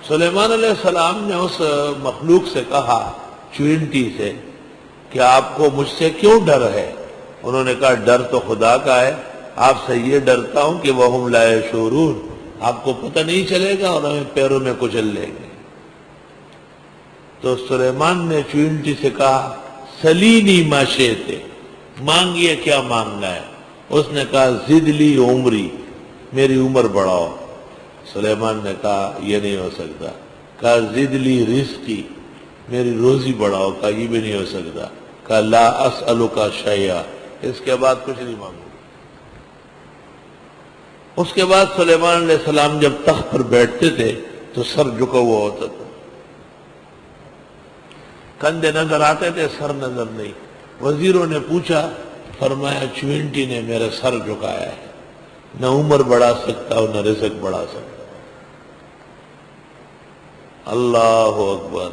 سلیمان علیہ السلام نے اس مخلوق سے کہا، چوینٹی سے، کہ آپ کو مجھ سے کیوں ڈر ہے؟ انہوں نے کہا ڈر تو خدا کا ہے، آپ سے یہ ڈرتا ہوں کہ وَهُمْ لَا يَشْعُرُونَ، آپ کو پتہ نہیں چلے گا اور ہمیں پیروں میں کچل لیں گے۔ تو سلیمان نے چوینٹی سے کہا سلینی ما شئت، مانگیے کیا مانگنا ہے؟ اس نے کہا زد لی عمری، میری عمر بڑھاؤ۔ سلیمان نے کہا یہ نہیں ہو سکتا۔ کہا زد لی رزقی، میری روزی بڑھاؤ۔ کہا یہ بھی نہیں ہو سکتا۔ کہا لا اسألک شیئا، اس کے بعد کچھ نہیں مانگوں۔ اس کے بعد سلیمان علیہ السلام جب تخت پر بیٹھتے تھے تو سر جھکا ہوا ہوتا تھا، کندھے نظر آتے تھے، سر نظر نہیں۔ وزیروں نے پوچھا، فرمایا چوینٹی نے میرا سر جھکایا ہے، نہ عمر بڑھا سکتا اور نہ رزق بڑھا سکتا۔ اللہ اکبر۔